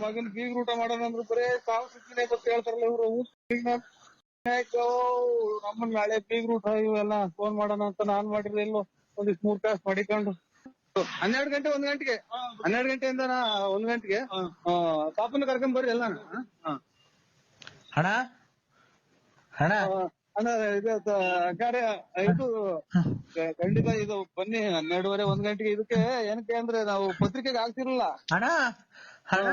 ಮಗನ್ ಬೀಗ್ ಊಟ ಮಾಡೋಣ ಅಂದ್ರು ಬರೇ ಸಾವು ಸುತ್ತಿನೇ ಬತ್ ಹೇಳ್ತಾರಲ್ಲ ಇವ್ರು. ನಮ್ಮನ್ ನಾಳೆ ಬೀಗ್ ಊಟ ಇವೆಲ್ಲ ಫೋನ್ ಮಾಡೋಣ ಅಂತ ನಾನ್ ಮಾಡಿದ್ರೆ ಎಲ್ಲೋ ಒಂದಿಷ್ಟು 3 ತಾಸು ಮಡಿಕೊಂಡು 12 ಗಂಟೆ 1 ಗಂಟೆಗೆ 12 ಗಂಟೆಯಿಂದ 1 ಗಂಟೆಗೆ ಪಾಪನ ಕರ್ಕೊಂಡ್ ಬರ್ರಿ ಎಲ್ಲ. ಹಣ ಹಣ ಅಣ್ಣ ಇದು ಕಾರ್ಯ ಇದು ಖಂಡಿತ ಇದು ಬನ್ನಿ 12:30 1 ಗಂಟೆಗೆ. ಇದಕ್ಕೆ ಏನಕ್ಕೆ ಅಂದ್ರೆ ನಾವು ಪತ್ರಿಕೆಗೆ ಆಗ್ತಿರಲ್ಲ. ಹಣ ಹಣ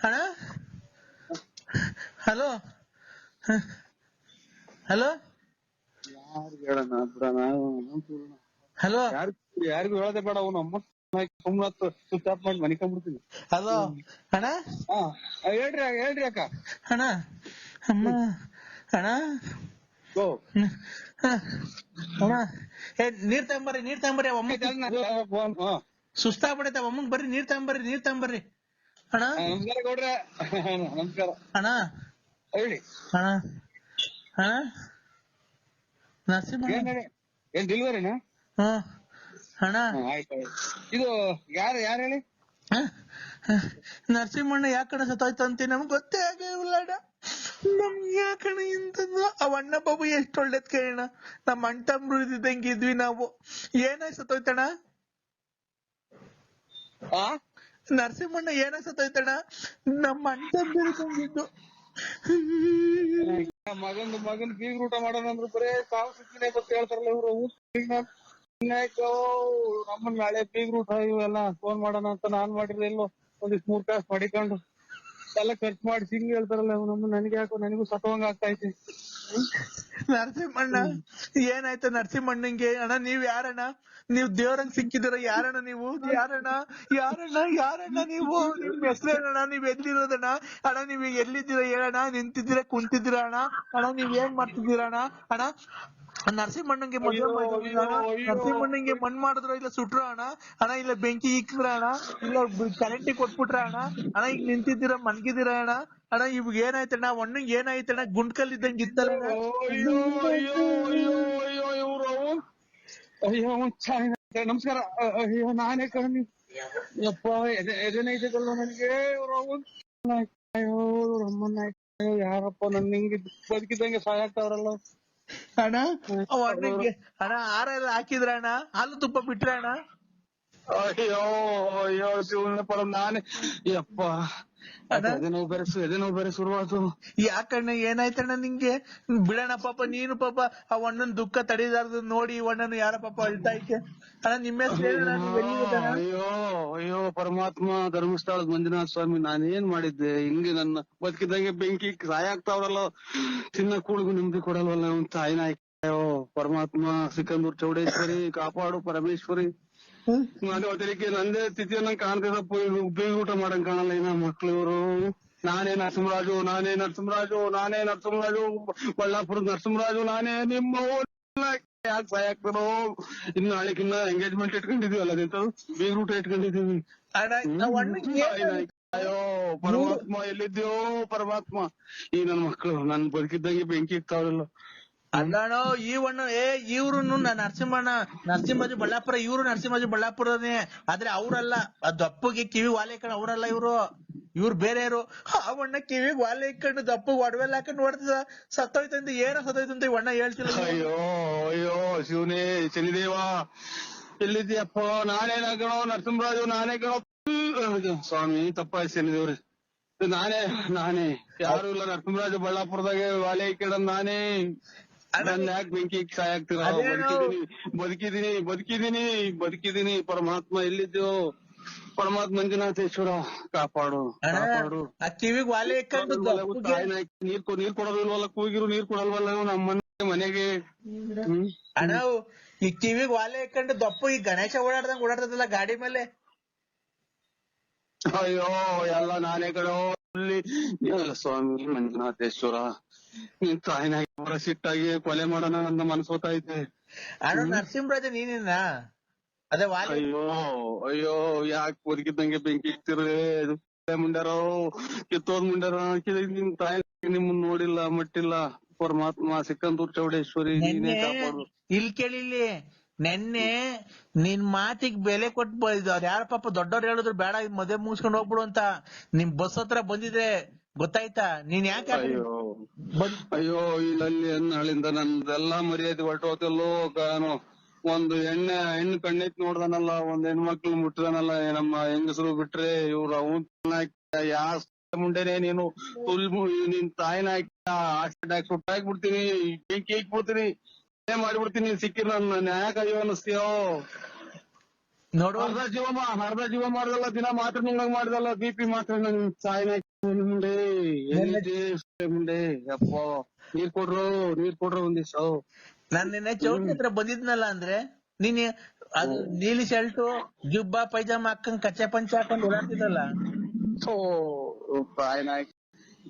ಹಣ ಹಲೋ ಹಲೋ ಯಾರಿಗೆ ಹೇಳೋಣ ಬಿಡೋಣ. ಹಲೋ ಯಾರಿಗೂ ಹೇಳದೆ ಬೇಡ. ಅವನು ಅಮ್ಮ ಸುಮ್ಮನೆ ಸ್ವಿಚ್ ಆಫ್ ಮಾಡಿ ಮನಿಕೊಂಡ್ಬಿಡ್ತೀನಿ. ಹಲೋ ಹಣ ಹೇಳ್ರಿ ಅಕ್ಕ. ಹಣ ಅಮ್ಮ ಹಣ ಹಣ ನೀರ್ ತಗೊಂಬರ್ರಿ ಒಮ್ಮ ಸುಸ್ತಾಗ್ಬಿಡೈತೆ ಒಮ್ಮಂಗ್ ಬರ್ರಿ ನೀರ್ ತಗೊಂಬರ್ರಿ ಹಣ. ನಮಸ್ಕಾರ ಗೌಡ್ರೆ. ನಮಸ್ಕಾರ ಹಣ ಹೇಳಿ ಹಣ ಹಣ ನರಸಿಂಹ ಏನ್ ಡೆಲಿವರಿನಾ? ಹಣ ಆಯ್ತು. ಇದು ಯಾರು ಹೇಳಿ? ನರಸಿಂಹಣ್ಣ ಯಾಕಣ ಸತ್ತೋಯ್ತು ಅಂತ ನಮ್ಗೆ ಗೊತ್ತೇ ಆಗಿಲ್ಲ. ನಮ್ಗೆ ಯಾಕಣ ಇಂಥದ್ದು ಅವ್ ಅಣ್ಣ ಬಾಬು ಎಷ್ಟು ಒಳ್ಳೇದ್ ಕೇಳೋಣ. ನಮ್ಮ ಅಣ್ಣ ತಮ್ಮರು ಇದ್ದಂಗಿದ್ವಿ ನಾವು. ಏನಾಯ್ ಸತ್ತೋಯ್ತಣ್ಣ? ನರಸಿಂಹಣ್ಣ ಏನಾಯ್ ಸತ್ತೋಯ್ತಣ್ಣ? ನಮ್ಮ ಅಣ್ಣ ತಮ್ಮ ಇದ್ದಂಗಿದ್ದು. ಮಗನ್ ಬೀಗ್ ಊಟ ಮಾಡೋಣ ಅಂದ್ರು ಬರೇ ಸಾವು ಸುತ್ತಿನೇ ಬತ್ ಹೇಳ್ತಾರಲ್ಲ ಇವ್ರು. ನಮ್ಮನ್ ನಾಳೆ ಬೀಗ್ ಊಟ ಇವೆಲ್ಲ ಫೋನ್ ಮಾಡೋಣ ಅಂತ ನಾನ್ ಮಾಡಿದ್ರೆ ಎಲ್ಲೋ ಒಂದಿಷ್ಟು 3 ತಾಸು ಮಡಿಕೊಂಡು ಎಲ್ಲ ಖರ್ಚು ಮಾಡಿ ಹಿಂಗ್ ಹೇಳ್ತಾರಲ್ಲ ನಮ್ಮ. ನನಗೆ ಯಾಕೋ ನನಗೂ ಸತ್ತವಂಗ ಆಗ್ತೈತಿ. ನರಸಿಂಹಣ್ಣ ಏನಾಯ್ತು ನರಸಿಂಹಣ್ಣಂಗೆ? ಅಣ್ಣ ನೀವ್ ಯಾರಣ್ಣ? ನೀವ್ ದೇವ್ರಂಗ್ ಸಿಕ್ಕಿದಿರ ಯಾರಣ್ಣ ನೀವು? ಯಾರಣ್ಣ ನೀವು? ನಿಮ್ ಹೆಸರೇನಣ್ಣ? ನೀವ್ ಎಲ್ಲಿರೋದಣ್ಣ? ಅಣ್ಣ ನೀವ್ ಎಲ್ಲಿದ್ದೀರಾ ಹೇಳಣ್ಣ? ನಿಂತಿದ್ದೀರಾ ಕುಂತಿದ್ದೀರಾ ಅಣ್ಣ? ಅಣ್ಣ ನೀವ್ ಏನ್ ಮಾಡ್ತಿದ್ದೀರಾ ಅಣ್ಣ? ಅಣ್ಣ ನರಸಿಂಹಣ್ಣಂಗೆ ಮದ್ವೆ ಮಾಡಿದ್ರ ಅಣ್ಣ? ನರಸಿಂಹಣ್ಣಂಗೆ ಮಣ್ ಮಾಡಿದ್ರು ಇಲ್ಲ ಸುಟ್ರ ಅಣ್ಣ? ಅಣ್ಣ ಇಲ್ಲ ಬೆಂಕಿ ಇಕ್ಕಿದ್ರ ಅಣ್ಣ? ಇಲ್ಲ ಕರೆಂಟಿಗೆ ಕೊಟ್ಬಿಟ್ರ ಅಣ್ಣ? ಅಣ್ಣ ಈಗ ನಿಂತಿದ್ದೀರಾ ಮನ್ಗಿದ್ದೀರಾ ಅಣ್ಣ? ಅಣ್ಣ ಇವಾಗ ಏನಾಯ್ತಣ್ಣ? ಒಣ್ಣಂಗ್ ಏನಾಯ್ತಣ್ಣ? ಗುಂಡ್ಕಲ್ ಇದ್ದಂಗೆ ಇತ್ತಲ್ಲ? ಅಯ್ಯೋ ನಮಸ್ಕಾರ. ಅಯ್ಯೋ ನಾನೇ ಕಣಿ ಯಪ್ಪ ಎದೆನೈತಲ್ಲ ನನಗೆ. ಅಯ್ಯೋ ಅಮ್ಮನ ಯಾರಪ್ಪ ನನ್ ಹಿಂಗೆ ಬದುಕಿದಂಗೆ ಸಹಾಯ ಆಗ್ತಾವ್ರಲ್ಲ. ಅಣ್ಣ ಅಣ್ಣಂಗೆ ಅಣ್ಣ ಹಾರ ಎಲ್ಲ ಹಾಕಿದ್ರ ಅಣ್ಣ? ಹಾಲು ತುಪ್ಪ ಬಿಟ್ರ ಅಣ್ಣ? ಅಯ್ಯೋ ಶಿವನ ಪರ ನಾನೇ ಯಪ್ಪ. ಎದೆನೋವು ಬೇರೆ ಶುರುವಾತು. ಯಾಕಣ್ಣ ಏನಾಯ್ತಣ್ಣ ನಿಂಗೆ? ಬಿಡಣ ಪಾಪ ನೀನು ಪಾಪ ಆ ಅಣ್ಣನ್ ದುಃಖ ತಡೀದಾರ್ದು ನೋಡಿ ಅಣ್ಣನು ಯಾರ ಪಾಪ ಅಳ್ತಾ ಐತೆ. ಅಣ್ಣ ನಿಮ್ಮ ಹೆಸರು ಹೇಳಣ್ಣ, ನೀವ್ ಎಲ್ಲಿರೋದಣ್ಣ? ಅಯ್ಯೋ ಪರಮಾತ್ಮ ಧರ್ಮಸ್ಥಳದ ಮಂಜುನಾಥ ಸ್ವಾಮಿ, ನಾನೇನ್ ಮಾಡಿದ್ದೆ ಹಿಂಗೆ? ನನ್ನ ಬದುಕಿದಂಗೆ ಬೆಂಕಿ ಸಹಾಯ ಆಗ್ತಾವ್ರಲ್ಲ. ಚಿನ್ನ ಕೂಳಿಗೂ ನಿಮ್ದಿ ಕೊಡಲ್ವಲ್ಲ ಅವ್ನ್ ತಾಯಿನ. ಅಯ್ಯೋ ಪರಮಾತ್ಮ ಸಿಕಂದೂರ್ ಚೌಡೇಶ್ವರಿ ಕಾಪಾಡು ಪರಮೇಶ್ವರಿ. ನಾನು ಅದಕ್ಕೆ ನಂದೇ ಸ್ಥಿತಿಯನ್ನ ಕಾಣ್ತಿದ್ದಪ್ಪ. ಬೀಗ್ ಊಟ ಮಾಡಂಗ್ ಕಾಣಲ್ಲ ಇನ್ನ ಮಕ್ಳು ಇವರು. ನಾನೇ ನರಸಿಂಹರಾಜು ಬಳ್ಳಾಪುರದ ನರಸಿಂಹರಾಜು ನಾನೇ ನಿಮ್ಮ ಯಾಕೆ ಸಹಾಯ ಆಗ್ತಾರೋ. ಇನ್ನು ನಾಳೆಕಿನ್ನ ಎಂಗೇಜ್ಮೆಂಟ್ ಇಟ್ಕೊಂಡಿದೀವಲ್ಲ ಅದಂತ ಬೀಗ್ ಊಟ ಇಟ್ಕೊಂಡಿದೀವಿ. ಅಯ್ಯೋ ಪರಮಾತ್ಮ ಎಲ್ಲಿದ್ಯೋ ಪರಮಾತ್ಮ. ಈ ನನ್ ಮಕ್ಳು ನನ್ ಬದುಕಿದ್ದಂಗೆ ಬೆಂಕಿ ಇಕ್ತಾವ್ರಲ್ಲ. ಅಲ್ಲಣ್ಣ ಈ ಅಣ್ಣ ಇವ್ರು ನರಸಿಂಹರಾಜು ಬಳ್ಳಾಪುರ. ಇವ್ರು ನರಸಿಂಹರಾಜು ಬಳ್ಳಾಪುರನೇ, ಆದ್ರೆ ಅವ್ರಲ್ಲ. ದಪ್ಪಗೆ ಕಿವಿ ವಾಲೆ ಹಾಕೊಂಡು ಅವ್ರಲ್ಲ ಇವ್ರು ಬೇರೆಯವರು. ಅವಣ್ಣ ಕಿವಿಗ್ ವಾಲೆ ಇಕ್ಕೊಂಡು ದಪ್ಪಗ್ ಒಡವೆಲ್ಲ ಹಾಕೊಂಡು ಹೊಡೆದ ಸತ್ತೋಯ್ತಂತ. ಏನೋ ಸತ್ತೋಯ್ತಂತ ಇವಣ್ಣ ಹೇಳ್ತಿಲ್ಲ. ಅಯ್ಯೋ ಶಿವನೇ ಶನಿದೇವ ಎಲ್ಲಿದ್ಯಪ್ಪ? ನಾನೇನಾಗಣೋ ನರಸಿಂಹರಾಜು, ನಾನೇ ಕಣೋ ಸ್ವಾಮಿ. ತಪ್ಪಾಯ್ತು ಶನಿದೇವ್ರಿ. ನಾನೇ ಯಾರು ಇಲ್ಲ. ನರಸಿಂಹರಾಜು ಬಳ್ಳಾಪುರದಾಗೆ ವಾಲೆ ಇಕ್ಕೊಂಡ್ ನಾನೇ. ನನ್ ಯಾಕೆ ಬೆಂಕಿ ಸಹಾಯ ಆಗ್ತೀರ? ಬದುಕಿದೀನಿ. ಪರಮಾತ್ಮ ಎಲ್ಲಿದ್ಯೋ? ಪರಮಾತ್ಮ ಮಂಜುನಾಥೇಶ್ವರ ಕಾಪಾಡು. ಆ ಕಿವಿಗ್ ವಾಲೆ ಇಕ್ಕೊಂಡು ನೀರ್ ಕೊಡೋದಿಲ್ವಲ್ಲ? ಕೂಗಿರು ನೀರ್ ಕೊಡಲ್ವಲ್ಲ ನಮ್ಮ ಮನೆಗೆ? ಅಣ್ಣ ಈ ಕಿವಿಗ್ ವಾಲೆ ಇಕ್ಕೊಂಡು ದಪ್ಪು ಈ ಗಣೇಶ ಓಡಾಡ್ತದಲ್ಲ ಗಾಡಿ ಮೇಲೆ. ಅಯ್ಯೋ ಎಲ್ಲ ನಾನೇ ಕಣೋ. ಸ್ವಾಮಿ ಮಂಜುನಾಥೇಶ್ವರ, ನಿನ್ ತಾಯಿನಾಗಿ ಅವರ ಸಿಟ್ಟಾಗಿ ಕೊಲೆ ಮಾಡೋಣ ನನ್ನ ಮನಸ್ಸು ಹೋಗ್ತೈತೆ. ಅಣ್ಣ ನರಸಿಂಹರಾಜ ನೀನೇನಾ? ಅದೇ ವಾಲೆ. ಅಯ್ಯೋ ಯಾಕೆ ಬದುಕಿದ್ದಂಗೆ ಬೆಂಕಿ ಇಕ್ತಿರ್ರೆ? ಮುಂಡಾರೋ ಕಿತ್ತೋದ್ ಮುಂಡಾರೋ. ನಿಮ್ ತಾಯಿ ನಿಮ್ಮನ್ನ ನೋಡಿಲ್ಲ ಮಟ್ಟಿಲ್ಲ. ಪರಮಾತ್ಮ ಸಿಕಂದೂರ್ ಚೌಡೇಶ್ವರಿ ನೀನೇ ಕಾಪಾಡು. ಇಲ್ಲಿ ಕೇಳಿಲ್ಲಿ ನೆನ್ನೆ ನಿನ್ ಮಾತಿಗೆ ಬೆಲೆ ಕೊಟ್ಟು ಅವ್ರು ಯಾರ ಪಾಪ ದೊಡ್ಡವ್ರು ಹೇಳಿದ್ರು ಬೇಡ ಇದ್ ಮದ್ವೆ ಮುಗಿಸ್ಕೊಂಡು ಹೋಗ್ಬಿಡು ಅಂತ ನಿಮ್ ಬಸ್ ಹತ್ರ ಬಂದಿದ್ರೆ ಗೊತ್ತಾಯ್ತಾ ನೀನ್ ಯಾಕೆ ಅಯ್ಯೋ ಅಯ್ಯೋ ಇಲ್ಲಿ ನಾಳಿಂದ ನಂದೆಲ್ಲಾ ಮರ್ಯಾದೆ ಹೊರಟೋತಲ್ಲೋ ಕಾನು ಒಂದು ಹೆಣ್ಣು ಕಣ್ಣೈತ್ ನೋಡ್ದಾನಲ್ಲ ಒಂದ್ ಹೆಣ್ಮಕ್ಳು ಮುಟ್ಟಿದಾನಲ್ಲ ನಮ್ಮ ಹೆಂಗಸರು ಬಿಟ್ರೆ ಇವ್ರು ಅವನ್ ಯಾ ಮುಂಡೆನೆ ನೀನು ನಿನ್ ತಾಯಿನ ಸುಟ್ಟಾಕ್ಬಿಡ್ತೀನಿ ಬೆಂಕಿ ಹಾಕ್ಬಿಡ್ತೀನಿ ಮಾಡ್ಬಿಡ್ತೀನಿ ಸಿಕ್ಕಿರ್ ನನ್ನ ನ್ಯಾಯ ಅಯ್ಯೋ ಅನ್ನಿಸ್ತೀಯೋ ನೋಡು ಅರ್ಧ ಜೀವ ಮಾಡ್ದಲ್ಲ ದಿನ ಮಾತ್ರ ನುಂಗಂಗ್ ಮಾಡ್ದಲ್ಲ BP ಮಾತ್ರ ನಂಗ್ ಸಾಯಿನ ಮುಂಡೆ ಮುಂಡೆ ಅಪ್ಪ ನೀರ್ ಕೊಡ್ರು ಒಂದಿವ್ಸ ನಾನ್ ನಿನ್ನೆ ಚೌಟ್ರಿ ಹತ್ರ ಬಂದಿದ್ನಲ್ಲ ಅಂದ್ರೆ ನೀನ್ ಅದು ನೀಲಿ ಶರ್ಟು ಜುಬ್ಬಾ ಪೈಜಾಮ ಹಾಕೊಂಡ್ ಕಚ್ಚೆ ಪಂಚೆ ಹಾಕೊಂಡ್ ಓಡಾಡ್ತಿದ್ದಲ್ಲ ನಾಯ್ಕ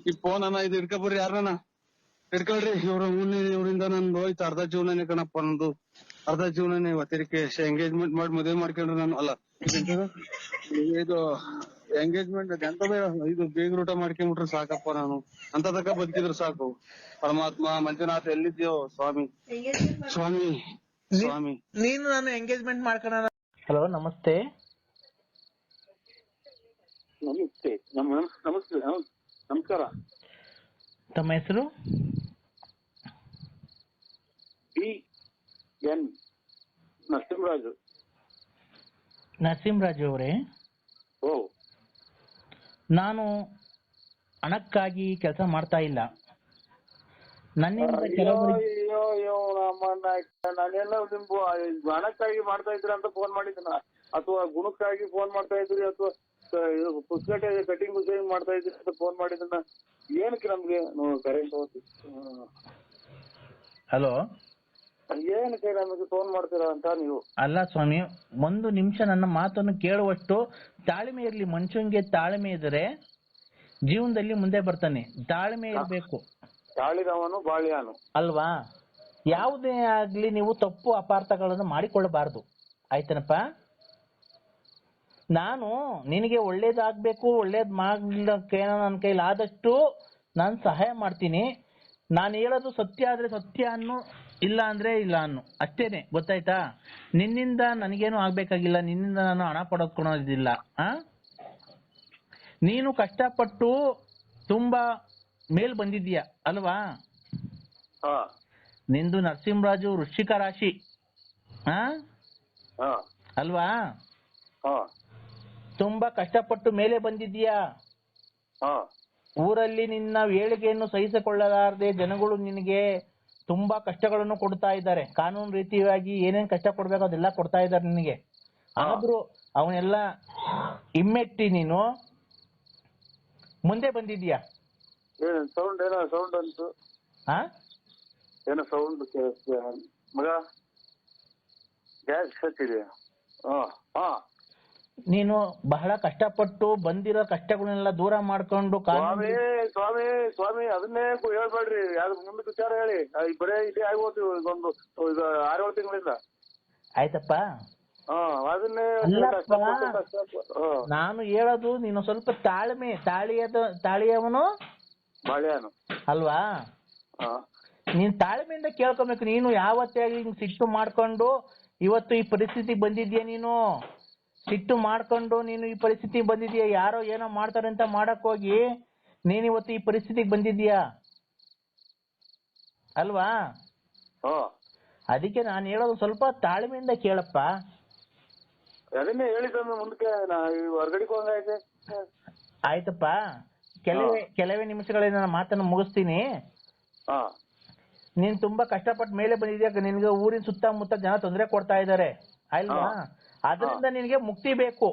ಈ ಫೋನ್ ಅನ್ನ ಇದು ಹಿಡ್ಕೊಬರ್ರಿ ಯಾರನ್ನ ಹಿಡ್ಕೊಳ್ರಿ ಇವರಿಂದ ನಂದು ಹೋಯ್ತು ಅರ್ಧ ಜೀವನನೇ ಕಣಪ್ಪ ನಂದು ಅರ್ಧ ಜೀವನನೇ ಇವತ್ತಿರಕ್ಕೆ ಎಂಗೇಜ್ಮೆಂಟ್ ಮಾಡಿ ಮದುವೆ ಮಾಡ್ಕೊಂಡ್ರೆ ನಾನು ಅಲ್ಲ ಇದು ಎಂಗೇಜ್ಮೆಂಟ್ ಎಂತ ಇದು ಬೇಗ ಊಟ ಮಾಡ್ಕೊಂಡ್ಬಿಟ್ರೆ ಸಾಕಪ್ಪ ನಾನು ಅಂತ ತಕ್ಕ ಬದುಕಿದ್ರು ಸಾಕು ಪರಮಾತ್ಮ ಮಂಜುನಾಥ್ ಎಲ್ಲಿದ್ಯೋ ಸ್ವಾಮಿ ಸ್ವಾಮಿ ಸ್ವಾಮಿ ನೀನು ನಾನು ಎಂಗೇಜ್ಮೆಂಟ್ ಮಾಡ್ಕೊಳ. ಹಲೋ ನಮಸ್ತೆ. ನಮಸ್ತೆ ನಮಸ್ತೆ ನಮಸ್ಕಾರ. ತಮ್ಮ ಹೆಸರು? ಎನ್ ನರಸಿಂಹರಾಜು. ನರಸಿಂಹರಾಜು ಅವರೇ, ನಾನು ಹಣಕ್ಕಾಗಿ ಕೆಲಸ ಮಾಡ್ತಾ ಇಲ್ಲ. ನನ್ನಿಂದ ನಾನೆಲ್ಲ ನಿಮ್ಗೆ ಹಣಕ್ಕಾಗಿ ಮಾಡ್ತಾ ಇದ್ರ ಅಂತ ಫೋನ್ ಮಾಡಿದ್ನ ಅಥವಾ ಗುಣಕ್ಕಾಗಿ ಫೋನ್ ಮಾಡ್ತಾ ಇದ್ರಿ ಅಥವಾ ಪುಸ್ತಕ ಕಟಿಂಗ್ ಮಾಡ್ತಾ ಇದ್ರಿ ಅಂತ ಫೋನ್ ಮಾಡಿದ್ನ ಏನಕ್ಕೆ ನಮ್ಗೆ ಕರೆಂಟ್ ಹಲೋ ಏನಕ್ಕೆ ನಮಗೆ ಫೋನ್ ಮಾಡ್ತೀರಾ ಅಂತ ನೀವು? ಅಲ್ಲ ಸ್ವಾಮಿ, ಒಂದು ನಿಮಿಷ ನನ್ನ ಮಾತನ್ನು ಕೇಳುವಷ್ಟು ತಾಳ್ಮೆ ಇರ್ಲಿ. ಮನುಷ್ಯನಿಗೆ ತಾಳ್ಮೆ ಇದ್ರೆ ಜೀವನದಲ್ಲಿ ಮುಂದೆ ಬರ್ತಾನೆ. ತಾಳ್ಮೆ ಇರ್ಬೇಕು. ತಾಳಿದವನು ಬಾಳಿಯಾನು ಅಲ್ವಾ? ಯಾವುದೇ ಆಗ್ಲಿ ನೀವು ತಪ್ಪು ಅಪಾರ್ಥಗಳನ್ನು ಮಾಡಿಕೊಳ್ಳಬಾರದು. ಆಯ್ತನಪ್ಪ? ನಾನು ನಿನಗೆ ಒಳ್ಳೇದಾಗ್ಬೇಕು, ಒಳ್ಳೇದ್ ಮಾಡ್ಲಿಕ್ಕೆ ನನ್ನ ಕೈಲಿ ಆದಷ್ಟು ನಾನು ಸಹಾಯ ಮಾಡ್ತೀನಿ. ನಾನು ಹೇಳೋದು ಸತ್ಯ ಆದ್ರೆ ಸತ್ಯ ಅನ್ನು, ಇಲ್ಲ ಅಂದ್ರೆ ಇಲ್ಲ ಅನ್ನು, ಅಷ್ಟೇನೆ. ಗೊತ್ತಾಯ್ತಾ? ನಿನ್ನಿಂದ ನನಗೇನು ಆಗ್ಬೇಕಾಗಿಲ್ಲ, ನಿನ್ನಿಂದ ನಾನು ಹಣ ಪಡ್ಕೊಳ್ಳೋದಿಲ್ಲ. ನೀನು ಕಷ್ಟಪಟ್ಟು ತುಂಬಾ ಮೇಲ್ ಬಂದಿದ್ದೀಯ ಅಲ್ವಾ? ನಿಂದು ನರಸಿಂಹರಾಜು ವೃಶ್ಚಿಕ ರಾಶಿ ಅಲ್ವಾ? ತುಂಬಾ ಕಷ್ಟಪಟ್ಟು ಮೇಲೆ ಬಂದಿದ್ದೀಯಾ. ಊರಲ್ಲಿ ನಿನ್ನ ಏಳಿಗೆಯನ್ನು ಸಹಿಸಿಕೊಳ್ಳಲಾರದೆ ಜನಗಳು ನಿನಗೆ ತುಂಬಾ ಕಷ್ಟಗಳನ್ನು ಕೊಡ್ತಾ ಇದ್ದಾರೆ. ಕಾನೂನು ರೀತಿಯಾಗಿ ಏನೇನ್ ಕಷ್ಟ ಕೊಡ್ಬೇಕು ಅದೆಲ್ಲ ಕೊಡ್ತಾ ಇದ್ದಾರೆ ನಿನಗೆ. ಆದ್ರೂ ಅವನ್ನೆಲ್ಲ ಹಿಮ್ಮೆಟ್ಟಿ ನೀನು ಮುಂದೆ ಬಂದಿದ್ಯಾ. ಸೌಂಡ್ ಏನೋ ಸೌಂಡ್ ಅಂತು. ಏನೋ ಸೌಂಡ್ ಮಗ ಗ್ಯಾಸ್ ಹಚ್ಚಿದೆ. ನೀನು ಬಹಳ ಕಷ್ಟಪಟ್ಟು ಬಂದಿರೋ ಕಷ್ಟಗಳನ್ನೆಲ್ಲ ದೂರ ಮಾಡ್ಕೊಂಡು ಸ್ವಾಮಿ ಅದನ್ನೇ ಹೇಳ್ಬೇಡ್ರಿ. ಯಾವ್ದು ಮುಂದಕ್ಕೆ ವಿಚಾರ ಹೇಳಿ. ಬರೇ ಇದೇ ಆಗೋದು ಒಂದು 6-7 ತಿಂಗಳಿಂದ. ಆಯ್ತಪ್ಪ, ಅದನ್ನೇ ನಾನು ಹೇಳೋದು ನೀನು ಸ್ವಲ್ಪ ತಾಳಿಯವನು ಬಾಳ್ಯಾನು ಅಲ್ವಾ? ನೀನ್ ತಾಳ್ಮೆಯಿಂದ ಕೇಳ್ಕೊಬೇಕು. ನೀನು ಯಾವತ್ತೇ ಸಿಟ್ಟು ಮಾಡ್ಕೊಂಡು ಇವತ್ತು ಈ ಪರಿಸ್ಥಿತಿಗೆ ಬಂದಿದ್ಯಾ. ನೀನು ಸಿಟ್ಟು ಮಾಡ್ಕೊಂಡು ನೀನು ಈ ಪರಿಸ್ಥಿತಿಗೆ ಬಂದಿದ್ಯಾ. ಯಾರೋ ಏನೋ ಮಾಡ್ತಾರೆ ಅಂತ ಮಾಡಕ್ ಹೋಗಿ ನೀನ್ ಇವತ್ತು ಈ ಪರಿಸ್ಥಿತಿಗೆ ಬಂದಿದ್ಯಾ ಅಲ್ವಾ? ಅದಕ್ಕೆ ನಾನು ಹೇಳೋದು ಸ್ವಲ್ಪ ತಾಳ್ಮೆಯಿಂದ ಕೇಳಪ್ಪ. ಅದನ್ನೇ ಹೇಳಿದ ಮುಂದಕ್ಕೆ ಹೊರಗಡೆಗೆ ಹೋಗೈತೆ. ಆಯ್ತಪ್ಪ, ಕೆಲವೇ ನಿಮಿಷಗಳಲ್ಲಿ ನನ್ನ ಮಾತನ್ನು ಮುಗಿಸ್ತೀನಿ. ನೀನ್ ತುಂಬಾ ಕಷ್ಟಪಟ್ಟು ಮೇಲೆ ಬಂದಿದ್ಯಾ. ನಿನ್ಗೆ ಊರಿನ ಸುತ್ತಮುತ್ತ ಜನ ತೊಂದರೆ ಕೊಡ್ತಾ ಇದ್ದಾರೆ ಅಲ್ವಾ? ಅದರಿಂದ ನಿನಗೆ ಮುಕ್ತಿ ಬೇಕು.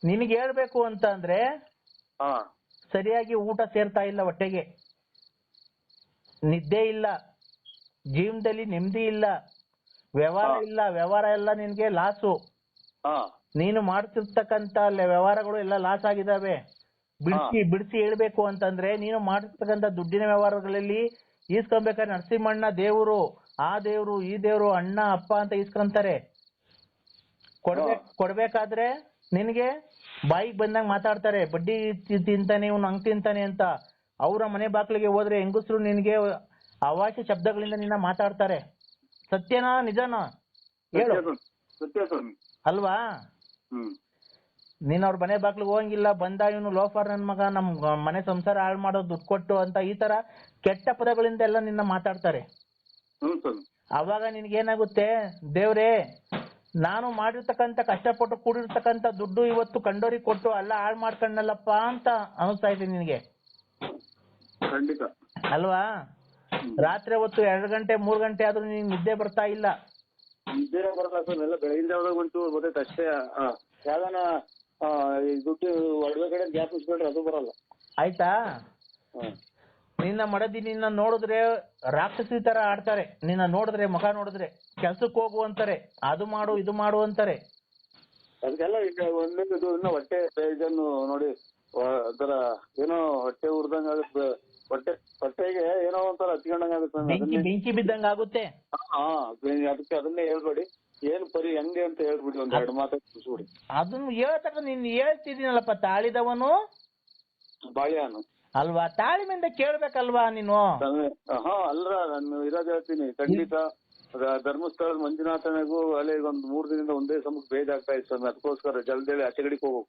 ನಿನಗೆ ಹೇಳ್ಬೇಕು ಅಂತ ಅಂದ್ರೆ ಸರಿಯಾಗಿ ಊಟ ಸೇರ್ತಾ ಇಲ್ಲ, ಹೊಟ್ಟೆಗೆ ನಿದ್ದೆ ಇಲ್ಲ, ಜೀವನದಲ್ಲಿ ನೆಮ್ಮದಿ ಇಲ್ಲ, ವ್ಯವಹಾರ ಇಲ್ಲ. ವ್ಯವಹಾರ ಎಲ್ಲ ನಿನ್ಗೆ ಲಾಸು. ನೀನು ಮಾಡ್ತಿರ್ತಕ್ಕಂತ ವ್ಯವಹಾರಗಳು ಎಲ್ಲ ಲಾಸ್ ಆಗಿದಾವೆ. ಬಿಡಿಸಿ ಹೇಳ್ಬೇಕು ಅಂತಂದ್ರೆ ನೀನು ಮಾಡ್ತಿರ್ತಕ್ಕಂಥ ದುಡ್ಡಿನ ವ್ಯವಹಾರಗಳಲ್ಲಿ ಈಸ್ಕೊಬೇಕಾದ್ರೆ ನರಸಿಂಹಣ್ಣ ದೇವರು, ಆ ದೇವ್ರು, ಈ ದೇವ್ರು, ಅಣ್ಣ ಅಪ್ಪ ಅಂತ ಈಸ್ಕೊಂತಾರೆ. ಕೊಡ್ಬೇಕಾದ್ರೆ ನಿನಗೆ ಬಾಯಿಗೆ ಬಂದಂಗ ಮಾತಾಡ್ತಾರೆ. ಬಡ್ಡಿ ತಿಂತಾನೆ, ಇವ್ನು ಹಂಗ್ ತಿಂತಾನೆ ಅಂತ. ಅವರ ಮನೆ ಬಾಗಿಲಿಗೆ ಹೋದ್ರೆ ಹೆಂಗಸರು ನಿನಗೆ ಅವಾಚ್ಯ ಶಬ್ದಗಳಿಂದ ನಿನ್ನ ಮಾತಾಡ್ತಾರೆ. ಸತ್ಯನಾ ನಿಜನಾ? ಹೇಳು. ಸತ್ಯ ಸ್ವಾಮಿ. ಅಲ್ವಾ? ನೀನ್ ಅವ್ರ ಮನೆ ಬಾಗ್ಲಿಗೆ ಹೋಗಂಗಿಲ್ಲ, ಬಂದ ಇವನು ಲೋಫರ್ ನನ್ ಮಗ, ನಮ್ ಮನೆ ಸಂಸಾರ ಹಾಳು ಮಾಡೋದು ದುಡ್ಡು ಕೊಟ್ಟು ಅಂತ ಈ ತರ ಕೆಟ್ಟ ಪದಗಳಿಂದ ಎಲ್ಲ ನಿನ್ನ ಮಾತಾಡ್ತಾರೆ. ಅವಾಗ ನಿನ್ಗೇನಾಗುತ್ತೆ, ದೇವ್ರೇ ನಾನು ಮಾಡಿರ್ತಕ್ಕಂಥ ಕಷ್ಟಪಟ್ಟು ಕೂಡಿರ್ತಕ್ಕಂಥ ದುಡ್ಡು ಇವತ್ತು ಕಂಡೋರಿಗೆ ಕೊಟ್ಟು ಎಲ್ಲ ಹಾಳು ಮಾಡ್ಕೊಂಡಲ್ಲಪ್ಪ ಅಂತ ಅನಿಸ್ತಾ ಇದೆ ನಿನಗೆ. ಖಂಡಿತ ಅಲ್ವಾ? ರಾತ್ರಿ ಹೊತ್ತು 2 ಗಂಟೆ 3 ಗಂಟೆ ಆದ್ರೂ ನಿನ್ ನಿದ್ದೆ ಬರ್ತಾ ಇಲ್ಲ. ನಿದ್ದೆ ಬರಲ್ಲ ಸರ್, ಎಲ್ಲ ಬೆಳಗಿನ ಜಾವದಾಗ ಒಂಚೂರು ಗೊತ್ತೈತೆ ಅಷ್ಟೇ. ಯಾವ್ದಾನ ದುಡ್ಡು ಒಡವೆ ಕಡೆ ಗ್ಯಾಪ್ ಇಸ್ಕೊಂಡ್ರೆ ಅದು ಬರಲ್ಲ. ಆಯ್ತಾ? ನಿನ್ನ ಮಡದಿ ನಿನ್ನ ನೋಡಿದ್ರೆ ರಾಕ್ಷಸಿ ತರ ಆಡ್ತಾರೆ. ನಿನ್ನ ನೋಡಿದ್ರೆ ಮುಖ ನೋಡಿದ್ರೆ ಕೆಲ್ಸಕ್ಕೆ ಹೋಗು ಅಂತಾರೆ, ಅದು ಮಾಡು ಇದು ಮಾಡು ಅಂತಾರೆ. ಅದಕ್ಕೆಲ್ಲ ಈಗ ಒಂದೊಂದು ಹೊಟ್ಟೆ ಇದನ್ನು ನೋಡಿ ಒಂಥರ ಏನೋ ಹೊಟ್ಟೆ ಉರ್ದಂಗ ಆಗುತ್ತೆ, ಹೊಟ್ಟೆಗೆ ಏನೋ ಒಂಥರ ಹಚ್ಕೊಂಡಂಗ ಆಗುತ್ತೆ, ಬೆಂಕಿ ಬಿದ್ದಂಗ ಆಗುತ್ತೆ. ಅದಕ್ಕೆ ಅದನ್ನೇ ಹೇಳ್ಬೇಡಿ, ಏನ್ ಪರಿ ಹೆಂಗೆ ಅಂತ ಹೇಳ್ಬಿಡಿ, ಒಂದ್ 2 ಮಾತು ತಿಳಿಸ್ಬಿಡಿ. ಅದನ್ನು ಹೇಳ್ತಕ್ಕ ನೀನ್ ಹೇಳ್ತಿದ್ದೀನಲ್ಲಪ್ಪ, ತಾಳಿದವನು ಬಾಳ್ಯಾನು ಅಲ್ವಾ? ತಾಳ್ಮೆಯಿಂದ ಕೇಳ್ಬೇಕಲ್ವಾ ನೀನು? ಅಲ್ರ ನಾನು ಇರೋದ್ ಹೇಳ್ತೀನಿ ಖಂಡಿತ. ಧರ್ಮಸ್ಥಳದ ಮಂಜುನಾಥನಿಗೂ ಅಲ್ಲೇ ಒಂದ್ 3 ದಿನದಿಂದ ಒಂದೇ ಸಮಕ್ಕೆ ಬೇಜಾಗ್ತಾ ಇತ್ತು ಸ್ವಾಮಿ, ಅದಕ್ಕೋಸ್ಕರ ಜಲ್ದೇಳಿ ಆಚೆ ಕಡೆಗೆ ಹೋಗು.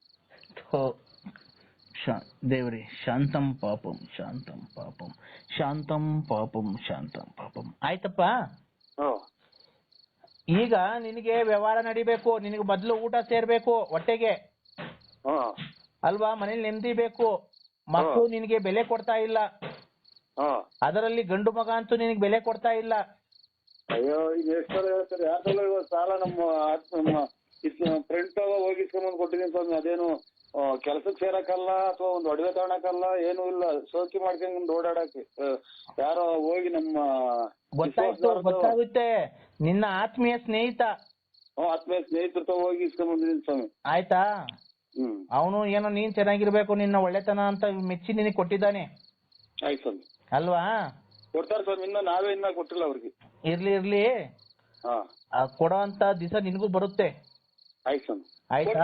ದೇವ್ರಿ ಶಾಂತಂ ಪಾಪಂ ಶಾಂತಂ ಪಾಪಂ ಶಾಂತಂ ಪಾಪಂ ಶಾಂತಂ ಪಾಪಂ. ಆಯ್ತಪ್ಪ, ಈಗ ನಿನಗೆ ವ್ಯವಹಾರ ನಡಿಬೇಕು, ನಿನಗೆ ಮೊದ್ಲು ಊಟ ಸೇರ್ಬೇಕು ಹೊಟ್ಟೆಗೆ ಅಲ್ವಾ? ಮನೇಲಿ ನೆಮ್ಮದಿ ಬೇಕು. ಮಕ್ಕಳು ನಿನಗೆ ಬೆಲೆ ಕೊಡ್ತಾ ಇಲ್ಲ, ಅದರಲ್ಲಿ ಗಂಡು ಮಗ ಅಂತೂ ನಿನಗೆ ಬೆಲೆ ಕೊಡ್ತಾ ಇಲ್ಲ. ಅಯ್ಯೋ ಈಗ ಎಷ್ಟು ಹೇಳ್ತಾರೆ, ಯಾಕಲ್ಲ ಇವಾಗ ಸಾಲ ನಮ್ಮ ಫ್ರೆಂಡ್ ಹೋಗಿಸ್ಕೊಂಡ್ ಕೊಟ್ಟಿದ್ದೀನಿ ಸ್ವಾಮಿ, ಅದೇನು ಕೆಲ್ಸಕ್ಕೆ ಸೇರಕ್ಕಲ್ಲ ಅಥವಾ ಒಂದ್ ಒಡವೆ ತಗೊಳಕಲ್ಲ, ಏನು ಇಲ್ಲ, ಸೋಕಿ ಮಾಡ್ಕೊಂಡ್ ಓಡಾಡಕ್ಕೆ. ಯಾರೋ ಹೋಗಿ ನಮ್ಮ ಗೊತ್ತಾಗುತ್ತೆ, ನಿನ್ನ ಆತ್ಮೀಯ ಸ್ನೇಹಿತ ಆತ್ಮೀಯ ಸ್ನೇಹಿತರ ಹೋಗಿ ಇಸ್ಕೊಂಡ್ ಬಂದಿದ್ದೀನಿ ಸ್ವಾಮಿ. ಆಯ್ತಾ? ಅವನು ಏನೋ ನೀನ್ ಚೆನ್ನಾಗಿರ್ಬೇಕು, ನಿನ್ನ ಒಳ್ಳೆತನ ಅಂತ ಮೆಚ್ಚಿ ನಿನಗೆ ಕೊಟ್ಟಿದ್ದಾನೆ. ಆಯ್ತು ಸ್ವಾಮಿ. ಅಲ್ವಾ? ಕೊಡ್ತಾರೆ ಸ್ವಾಮಿ, ನಾವೇ ಇನ್ನ ಕೊಟ್ಟಿಲ್ಲ ಅವ್ರಿಗೆ. ಇರ್ಲಿ ಕೊಡೋ ಅಂತ ದಿವಸ ನಿನಗೂ ಬರುತ್ತೆ. ಆಯ್ತು ಸ್ವಾಮಿ. ಆಯ್ತಾ?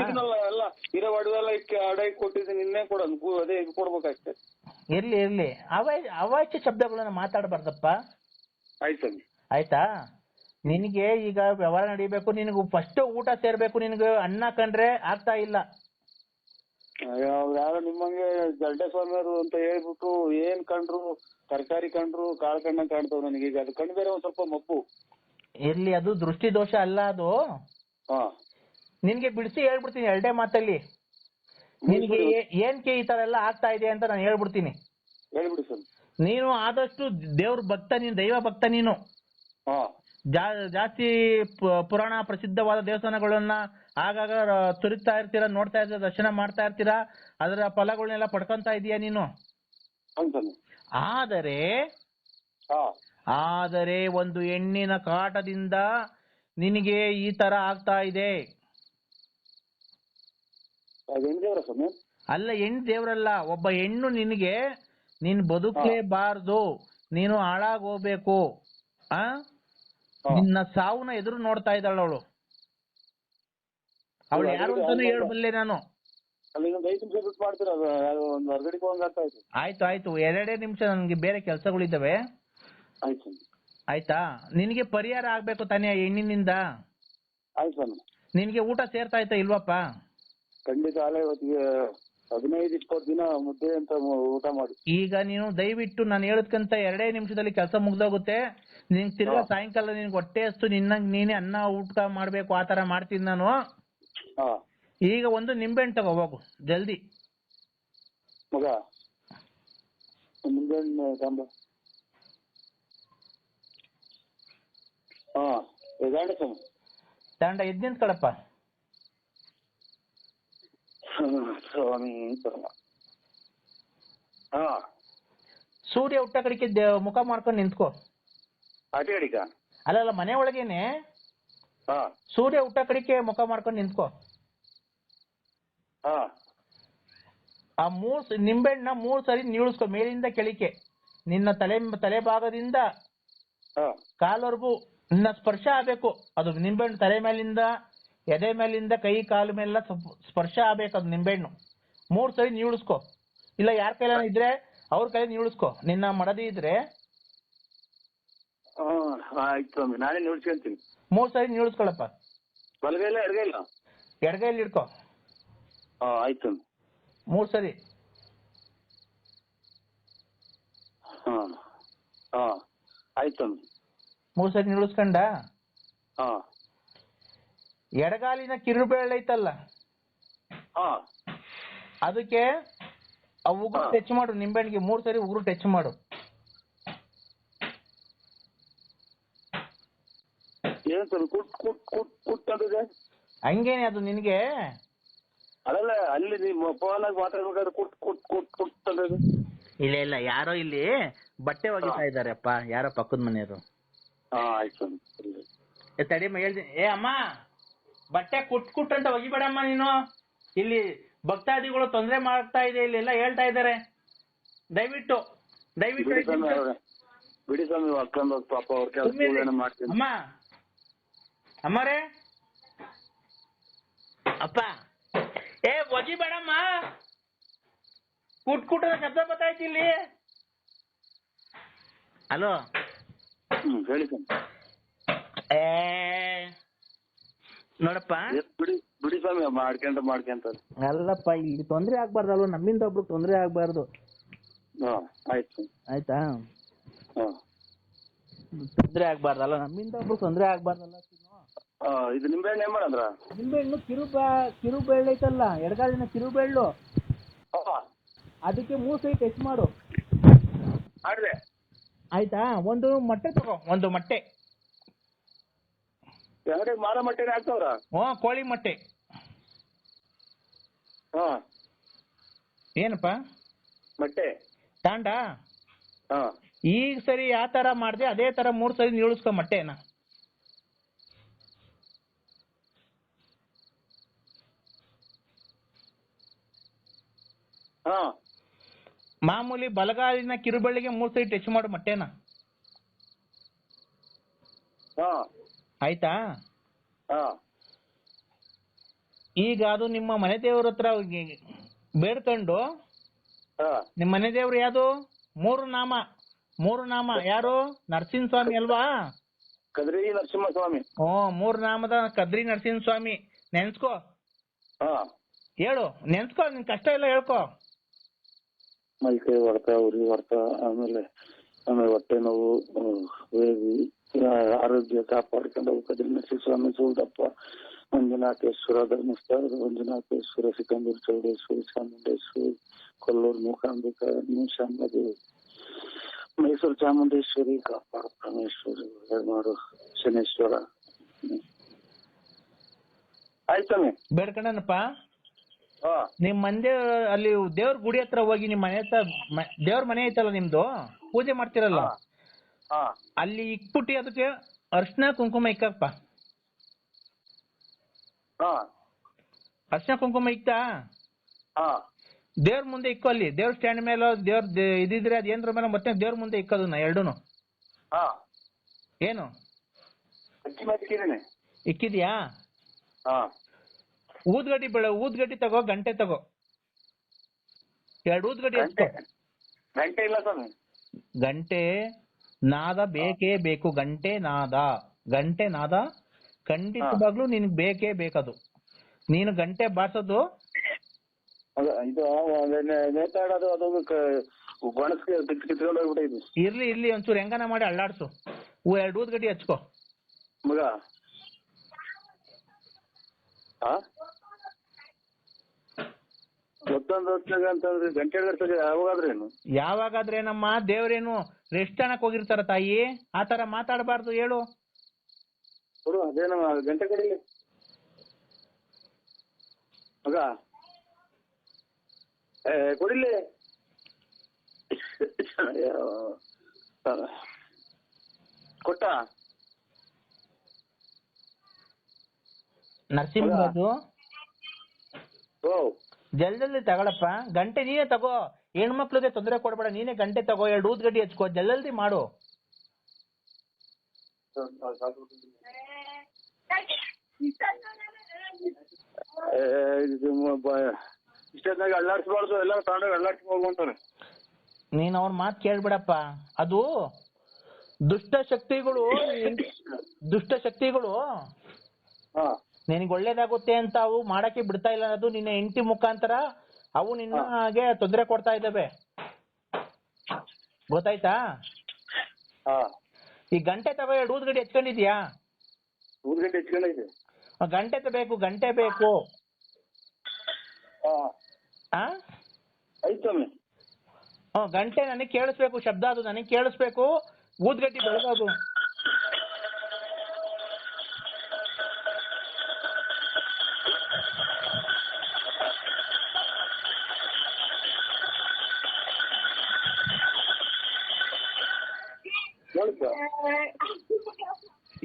ಎಲ್ಲ ಇರೋ ಒಡವೆಲ್ಲ ಅಡ ಕೊಟ್ಟಿದ್ದೀನಿ, ಇನ್ನೇ ಕೊಡೋದು ಅದೇ ಕೊಡ್ಬೇಕಷ್ಟೇ. ಇರ್ಲಿ ಅವಾಚ್ಯ ಶಬ್ದಗಳನ್ನ ಮಾತಾಡಬಾರ್ದಪ್ಪ. ಆಯ್ತು ಸ್ವಾಮಿ. ಆಯ್ತಾ? ನಿನಗೆ ಈಗ ವ್ಯವಹಾರ ನಡಿಬೇಕು, ನಿನಗೂ ಫಸ್ಟ್ ಊಟ ಸೇರ್ಬೇಕು. ನಿನಗೆ ಅನ್ನ ಕಂಡ್ರೆ ಆಗ್ತಾ ಇಲ್ಲ. ಯಾರೋ ನಿಮ್ಮಂಗೆ ಗಡ್ಡೆ ಸ್ವಾಮಿಯವರು ಅಂತ ಹೇಳ್ಬಿಟ್ಟು ಏನ್ ಕಂಡ್ರು, ತರಕಾರಿ ಕಂಡ್ರು ಕಾಳು ಕಣ್ಣಂಗ್ ಕಾಣ್ತಾವ್ ನನಗೆ. ಈಗ ಅದು ಕಣ್ ಬೇರೆ ಒಂದ್ ಸ್ವಲ್ಪ ಮಪ್ಪು. ಇರ್ಲಿ, ಅದು ದೃಷ್ಟಿ ದೋಷ ಅಲ್ಲ ಅದು. ನಿನ್ಗೆ ಬಿಡಿಸಿ ಹೇಳ್ಬಿಡ್ತೀನಿ 2 ಮಾತಲ್ಲಿ. ನಿನ್ಗೆ ಏನ್ಕೆ ಈ ತರ ಎಲ್ಲ ಆಗ್ತಾ ಇದೆ ಅಂತ ನಾನು ಹೇಳ್ಬಿಡ್ತೀನಿ. ಹೇಳ್ಬಿಡಿ ಸರ್. ನೀನು ಆದಷ್ಟು ದೇವ್ರ ಭಕ್ತ, ನೀನು ದೈವ ಭಕ್ತ. ನೀನು ಜಾಸ್ತಿ ಪುರಾಣ ಪ್ರಸಿದ್ಧವಾದ ದೇವಸ್ಥಾನಗಳನ್ನ ಆಗಾಗ ತುರಿತಾ ಇರ್ತೀರಾ, ನೋಡ್ತಾ ಇರ್ತೀರಾ, ದರ್ಶನ ಮಾಡ್ತಾ ಇರ್ತೀರಾ, ಅದರ ಫಲಗಳನ್ನೆಲ್ಲ ಪಡ್ಕೊಂತ ಇದೀಯ ನೀನು. ಆದರೆ ಒಂದು ಹೆಣ್ಣಿನ ಕಾಟದಿಂದ ನಿನಗೆ ಈ ತರ ಆಗ್ತಾ ಇದೆ. ಅಲ್ಲ, ಹೆಣ್ಣು ದೇವ್ರಲ್ಲ, ಒಬ್ಬ ಹೆಣ್ಣು ನಿನಗೆ ನೀನ್ ಬದುಕಲೇಬಾರ್ದು, ನೀನು ಹಾಳಾಗೋಗ್ಬೇಕು, ನಿನ್ನ ಸಾವನ್ನ ಎದುರು ನೋಡ್ತಾ ಇದ್ದಾಳ ಅವಳು. ಅವಳು ಯಾರು ಅಂತಾನು ಹೇಳ್ಬಲ್ಲೆ ನಾನು. ಆಯ್ತು 2 ನಿಮಿಷ, ನನ್ಗೆ ಬೇರೆ ಕೆಲಸಗಳಿದ್ದಾವೆ. ಆಯ್ತಾ? ನಿನಗೆ ಪರಿಹಾರ ಆಗ್ಬೇಕು ತಾನೇ ಹೆಣ್ಣಿನಿಂದ. ನಿನ್ಗೆ ಊಟ ಸೇರ್ತಾ ಆಯ್ತಾ ಇಲ್ವಪ್ಪ? ಖಂಡಿತ 15-20 ದಿನ ಮುದ್ದೆ ಅಂತ ಊಟ ಮಾಡಿ. ಈಗ ನೀನು ದಯವಿಟ್ಟು ನಾನು ಹೇಳದ್ಕಂತ 2 ನಿಮಿಷದಲ್ಲಿ ಕೆಲಸ ಮುಗ್ದೋಗುತ್ತೆ. ನಿನ್ ತಿರ್ಗಾ ಸಾಯಂಕಾಲ ನಿನ್ಗೆ ಹೊಟ್ಟೆ ಅಷ್ಟು ನಿನ್ನಂಗ್ ನೀನೆ ಅನ್ನ ಊಟ ಮಾಡ್ಬೇಕು, ಆತರ ಮಾಡ್ತೀನಿ ನಾನು. ಈಗ ಒಂದು ನಿಂಬೆಹಣ್ಣು ತಗೋ ಹೋಗು ಜಲ್ದಿ. ಮಗ ನಿಂಬೆಹಣ್ಣು ತಂಬ. ತಾಂಡ ಎದ್ದು ನಿಂತ್ಕೊಳಪ್ಪ. ಸೂರ್ಯ ಹುಟ್ಟ ಕಡೆಗೆ ಮುಖ ಮಾಡ್ಕೊಂಡು ನಿಂತ್ಕೋ. ಅಲ್ಲ ಮನೆ ಒಳಗೇನೆ ಸೂರ್ಯ ಹುಟ್ಟ ಕಡೆಗೆ ಮುಖ ಮಾಡ್ಕೊಂಡು ನಿಂತ್ಕೋ. ಆ 3 ನಿಂಬೆಹಣ್ಣ 3 ಸರಿ ನೀಳಿಸ್ಕೊ ಮೇಲಿಂದ ಕೆಳಿಕೆ. ನಿನ್ನ ತಲೆ ಭಾಗದಿಂದ ಕಾಲ್ವರೆಗೂ ನಿನ್ನ ಸ್ಪರ್ಶ ಆಗ್ಬೇಕು. ಅದು ನಿಂಬೆಹಣ್ಣು ತಲೆ ಮೇಲಿಂದ ಎದೆ ಮೇಲಿಂದ ಕೈ ಕಾಲು ಮೇಲೆಲ್ಲ ಸ್ಪರ್ಶ ಆಗ್ಬೇಕು. ಅದು ನಿಂಬೆಹಣ್ಣು 3 ಸರಿ ನೀಳಿಸ್ಕೊ. ಇಲ್ಲ ಯಾರ ಕೈಲ ಇದ್ರೆ ಅವ್ರ ಕೈ ನೀಳಿಸ್ಕೊ. ನಿನ್ನ ಮಡದಿ ಇದ್ರೆ ಆಯ್ತು ಸ್ವಾಮಿ, ನಾನೇ ನೋಡ್ಸ್ಕೊಂತೀನಿ. 3 ಸರಿ ನಿಲ್ಸ್ಕೊಳಪ್ಪ. ಬಲಗೈಲ ಎಡಗೈಲ? ಎಡಗೈಲಿ ಹಿಡ್ಕೊ. ಆಯ್ತು ಸ್ವಾಮಿ. 3 ಸರಿ. ಆಯ್ತು ಸ್ವಾಮಿ. 3 ಸರಿ ನಿಲ್ಸ್ಕೊಂಡ ಹಾ ಎಡಗಾಲಿನ ಕಿರುಬೆರಳು ಐತಲ್ಲ, ಅದಕ್ಕೆ ಆ ಉಗುರು ಟಚ್ ಮಾಡು. ನಿಂಬೆಹಣ್ಣಿಗೆ 3 ಸರಿ ಉಗುರು ಟಚ್ ಮಾಡು. ಏನ್ ಸರ್ ಕುಟ್ ಕುಟ್ ಕುಟ್ ಕುಟ್ ಅಂತಿದೆ? ಹಂಗೇನೆ ಅದು ನಿನಗೆ. ಅದಲ್ಲ, ಅಲ್ಲಿ ನೀವು ಫೋನ್ ಆಗಿ ಮಾತಾಡ್ಬೇಕಾದ್ರೆ ಕುಟ್ ಕುಟ್ ಕುಟ್ ಕುಟ್ ಅಂತಿದೆ. ಇಲ್ಲ ಇಲ್ಲ, ಯಾರೋ ಇಲ್ಲಿ ಬಟ್ಟೆ ಒಗಿತಾ ಇದಾರೆಪ್ಪ, ಯಾರೋ ಪಕ್ಕದ ಮನೆಯವರು. ಆಯ್ತು ಸ್ವಾಮಿ. ತಡಿಯಮ್ಮ ಹೇಳ್ತೀನಿ. ಅಮ್ಮ, ಬಟ್ಟೆ ಕುಟ್ ಕುಟ್ ಅಂತ ಒಗಿಬೇಡಮ್ಮ ನೀನು. ಇಲ್ಲಿ ಭಕ್ತಾದಿಗಳು ತೊಂದರೆ ಮಾಡ್ತಾ ಇದೆ, ಇಲ್ಲೆಲ್ಲ ಹೇಳ್ತಾ ಇದ್ದಾರೆ. ದಯವಿಟ್ಟು ದಯವಿಟ್ಟು ಬಿಡಿ ಸ್ವಾಮಿ, ಹಾಕೊಂಡು ಪಾಪ ಅವ್ರ ಕೆಲಸ ಮಾಡ್ತೀನಿ. ಅಮ್ಮ, ಅಮ್ಮರೇ, ಅಪ್ಪ, ಒಗಿಬೇಡಮ್ಮ. ಕುಟ್ ಕುಟ್ ಶಬ್ದ ಬತ್ತಾಯ್ತು ಇಲ್ಲಿ. ಹಲೋ, ಹೇಳಿ ಸ್ವಾಮಿ. ನೋಡಪ್ಪ, ಬಿಡಿ ಸ್ವಾಮಿ, ಮಾಡ್ಕೊಂತ ಅಲ್ಲಪ್ಪ, ಇಲ್ಲಿ ತೊಂದ್ರೆ ಆಗ್ಬಾರ್ದಲ್ವ, ನಮ್ಮಿಂದ ಒಬ್ರು ತೊಂದ್ರೆ ಆಗ್ಬಾರ್ದು. ಆಯ್ತು ಆಯ್ತಾ? ತೊಂದ್ರೆ ಆಗ್ಬಾರ್ದಲ್ಲ, ನಮ್ಮಿಂದ ಒಬ್ರು ತೊಂದ್ರೆ ಆಗ್ಬಾರ್ದಲ್ಲ. ಇದು ನಿಂಬೆಹಣ್ಣು ಏನ್ ಮಾಡಂದ್ರ? ನಿಂಬೆಹಣ್ಣು ಕಿರುಬೆಳ್ಳು ಐತಲ್ಲ, ಎಡಗಾಲಿನ ಕಿರುಬೆಳ್ಳು, ಅದಕ್ಕೆ 3 ಸರಿ ಟಚ್ ಮಾಡು. ಆಯ್ತಾ? ಒಂದು ಮೊಟ್ಟೆ ತಗೋ, ಒಂದು ಮೊಟ್ಟೆ. ಮಾರ ಮೊಟ್ಟೆನೇ ಹಾಕ್ತವ್ರ? ಕೋಳಿ ಮೊಟ್ಟೆ. ಏನಪ್ಪ ಮೊಟ್ಟೆ ತಾಂಡ? ಈಗ ಸರಿ ಯಾವ ತರ ಮಾಡ್ದೆ ಅದೇ ತರ 3 ಸರಿ ನಿಲ್ಲಿಸ್ಕೊ ಮೊಟ್ಟೆನ. ಮಾಮೂಲಿ ಬಲಗಾಲಿನ ಕಿರುಬೆಳ್ಳಿಗೆ 3 ಸರಿ ಟಚ್ ಮಾಡು ಮೊಟ್ಟೆನ. ಆಯ್ತಾ? ಈಗ ಅದು ನಿಮ್ಮ ಮನೆ ದೇವ್ರ ಹತ್ರ ಬೇಡ್ಕೊಂಡು, ನಿಮ್ಮ ಮನೆ ದೇವ್ರು ಯಾವ್ದು? 3 ನಾಮ ಯಾರು? ನರಸಿಂಹ ಸ್ವಾಮಿ ಅಲ್ವಾ? ಕದ್ರಿ ನರಸಿಂಹಸ್ವಾಮಿ. 3 ನಾಮದ ಕದ್ರಿ ನರಸಿಂಹ ಸ್ವಾಮಿ ನೆನ್ಸ್ಕೋ. ಹೇಳು, ನೆನ್ಸ್ಕೋ, ನಿನ್ ಕಷ್ಟ ಎಲ್ಲ ಹೇಳ್ಕೊ. ಮೈಕೈ ಹೊಡ್ತ, ಉರಿ ಹೊಡ್ತ, ಆಮೇಲೆ ಹೊಟ್ಟೆ ನೋವು, ಆರೋಗ್ಯ ಕಾಪಾಡ್ಕೊಂಡು ಕದ್ರಿ ನರಸಿಂಹಸ್ವಾಮಿ, ಸೂಲ್ದಪ್ಪ, ಮಂಜುನಾಥೇಶ್ವರ, ಧರ್ಮಸ್ಥಳದ ಮಂಜುನಾಥೇಶ್ವರ, ಸಿಕಂದೂರು ಚೌಡೇಶ್ವರಿ, ಚಾಮುಂಡೇಶ್ವರಿ, ಕೊಲ್ಲೂರು ಮೂಕಾಂಬಿಕ, ಶಾಂಬದೇವಿ, ಮೈಸೂರು ಚಾಮುಂಡೇಶ್ವರಿ, ಕಾಪಾಡ ಪರಮೇಶ್ವರಿ, ಹೆರ್ಮಾಡು ಶನೇಶ್ವರ. ಆಯ್ತಾನೆ ಬೇಡ್ಕೊಂಡನಪ್ಪ. ನಿಮ್ ಮಂದೆ ಅಲ್ಲಿ ದೇವ್ರ ಗುಡಿ ಹತ್ರ ಹೋಗಿ, ನಿಮ್ ಮನೆ ಹತ್ರ ದೇವ್ರ ಮನೆ ಐತಲ್ಲ ನಿಮ್ದು, ಪೂಜೆ ಮಾಡ್ತಿರಲ್ಲ, ಅಲ್ಲಿ ಇಕ್ಬಿಟ್ಟು ಅದಕ್ಕೆ ಅರ್ಶಿನ ಕುಂಕುಮ ಇಕ್ಕಪ್ಪ. ಅರ್ಶಿನ ಕುಂಕುಮ ಇಕ್ತಾ ದೇವ್ರ ಮುಂದೆ ಇಕ್ಕೋ. ಅಲ್ಲಿ ದೇವ್ರ ಸ್ಟ್ಯಾಂಡ್ ಮೇಲೆ ದೇವ್ರ ಇದಿದ್ರೆ ಅದ್ ಏನ್ರ ಮೇಲೆ ಮತ್ತೆ ದೇವ್ರ ಮುಂದೆ ಇಕ್ಕೋದನ್ನ ಎರಡೂನು. ಏನು ಇಕ್ಕಿದ್ಯಾ? ಊದ್ಗಡ್ಡಿ ತಗೋ, ಗಂಟೆ ತಗೋ, 2 ಊದ್ಗಡ್ಡಿ ಹಚ್ಕೋ. ಗಂಟೆ ಇಲ್ಲ ಸ್ವಾಮಿ. ಗಂಟೆ ನಾದ ಬೇಕೇ ಬೇಕು. ಗಂಟೆ ನಾದ ಖಂಡಿತವಾಗ್ಲೂ ನಿನ್ಗೆ ಬೇಕೇ ಬೇಕದು. ನೀನು ಗಂಟೆ ಬಾರ್ಸೋದು ಇದು ನೇತಾಡೋದು, ಅದೊಂದು ಕಿತ್ಕೊಂಡು ಹೋಗ್ಬಿಟ್ಟಿದ್ವಿ. ಇರ್ಲಿ ಒಂಚೂರು ಹೆಂಗನ ಮಾಡಿ ಅಳ್ಳಾಡ್ಸು. 2 ಊದ್ಗಡ್ಡಿ ಹಚ್ಕೋ ಮಗ. ಮತ್ತೊಂದು ಹೊತ್ತಾಗ ಅಂತಂದ್ರೆ ಗಂಟೆ ಯಾವಾಗಾದ್ರೇನು? ಯಾವಾಗಾದ್ರೇನಮ್ಮ, ದೇವ್ರೇನು ರೆಸ್ಟ್ ಅನ್ನಕ್ ಹೋಗಿರ್ತಾರ ತಾಯಿ? ಆತರ ಮಾತಾಡಬಾರ್ದು, ಹೇಳು. ಅದೇನ ಗಂಟೆ ಕಡಿಲಿ ಮಗ, ಕೊಡಿಲಿ. ಕೊಟ್ಟ ನರಸಿಂಹರಾಜು, ಜಲ್ದಿ ತಗೊಳಪ್ಪ. ಗಂಟೆ ನೀನೇ ತಗೋ, ಹೆಣ್ಮಕ್ಳಿಗೆ ತೊಂದರೆ ಕೊಡ್ಬೇಡ. ನೀನೇ ಗಂಟೆ ತಗೋ, 2 ಊದ್ಗಡ್ಡಿ ಹಚ್ಕೋ, ಜಲ್ದಿ ಮಾಡು. ಇಷ್ಟೊತ್ತಾಗ ಅಳ್ಳಾಡ್ಸ್ಬಾರ್ದು, ಎಲ್ಲ ತಗೊಂಡಾಗ ಅಳ್ಳಾಡ್ಸ್ಕೊಂಡು ಹೋಗ್ತಾರೆ. ನೀನ್ ಅವ್ರ ಮಾತು ಕೇಳ್ಬಿಡಪ್ಪ. ಅದು ದುಷ್ಟ ಶಕ್ತಿಗಳು ಹಾ ನಿನಗೆ ಒಳ್ಳೇದಾಗುತ್ತೆ ಅಂತ ಅವು ಮಾಡಕ್ಕೆ ಬಿಡ್ತಾ ಇಲ್ಲ. ಅದು ನಿನ್ನ ಹೆಂಡತಿ ಮುಖಾಂತರ ಅವು ನಿನ್ನಗೆ ತೊಂದರೆ ಕೊಡ್ತಾ ಇದ್ದಾವೆ. ಗೊತ್ತಾಯ್ತಾ? ಹಾ ಈ ಗಂಟೆ ತಗೋ, 2 ಊದ್ಗಡ್ಡಿ ಎತ್ಕೊಂಡಿದ್ಯಾ? ಊದ್ಗಡ್ಡೆ ಹೆಚ್ಕೊಂಡೈತೆ. ಗಂಟೆ ಬೇಕು. ಹಾ ಆ ಆಯ್ತು ಸ್ವಾಮಿ. ಗಂಟೆ ನನಗೆ ಕೇಳಿಸ್ಬೇಕು, ಶಬ್ದ ಅದು ನನಗೆ ಕೇಳಿಸ್ಬೇಕು. ಊದ್ಗಡ್ಡಿ ಬೆಳಗೋದು.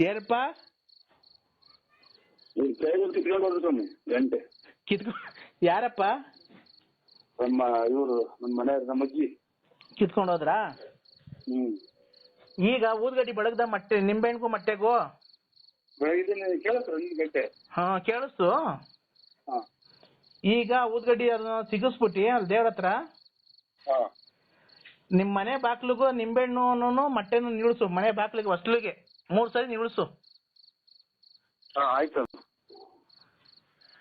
ಏನಪ್ಪ ಕಿತ್ಕೊಂಡು ಹೋದ್ರು ಸ್ವಾಮಿ ಗಂಟೆ. ಯಾರಪ್ಪ? ಇವರು ನಮ್ಮ ಮನೆ ನಮ್ಮ ಅಜ್ಜಿ ಕಿತ್ಕೊಂಡು ಹೋದ್ರಾ? ಈಗ ಊದ್ಗಡ್ಡಿ ಬೆಳಗ್ದ ಮೊಟ್ಟೆ ನಿಂಬೆಹಣ್ಣಿಗೂ ಮೊಟ್ಟೆಗೂ ಬೆಳಗಿದ್ದೀನಿ. ಕೇಳಿಸ್ರ ನಿನ್ ಗಂಟೆ? ಹಾ ಕೇಳಿಸ್ತು. ಈಗ ಊದ್ಗಡ್ಡಿ ಅದನ್ನ ಸಿಗಿಸ್ಬಿಟ್ಟಿ ಅಲ್ಲಿ ದೇವ್ರ ಹತ್ರ ನಿಮ್ ಮನೆ ಬಾಕ್ಲಿಗೂ ನಿಂಬೆಹಣ್ಣು ಮೊಟ್ಟೆನು ನಿಲ್ಸು. ಮನೆ ಬಾಕ್ಲಿಗೆ ಹೊಸ್ಲಿಗೆ 3 ಸರಿ ನಿಲ್ಸು. ಆಯ್ತು.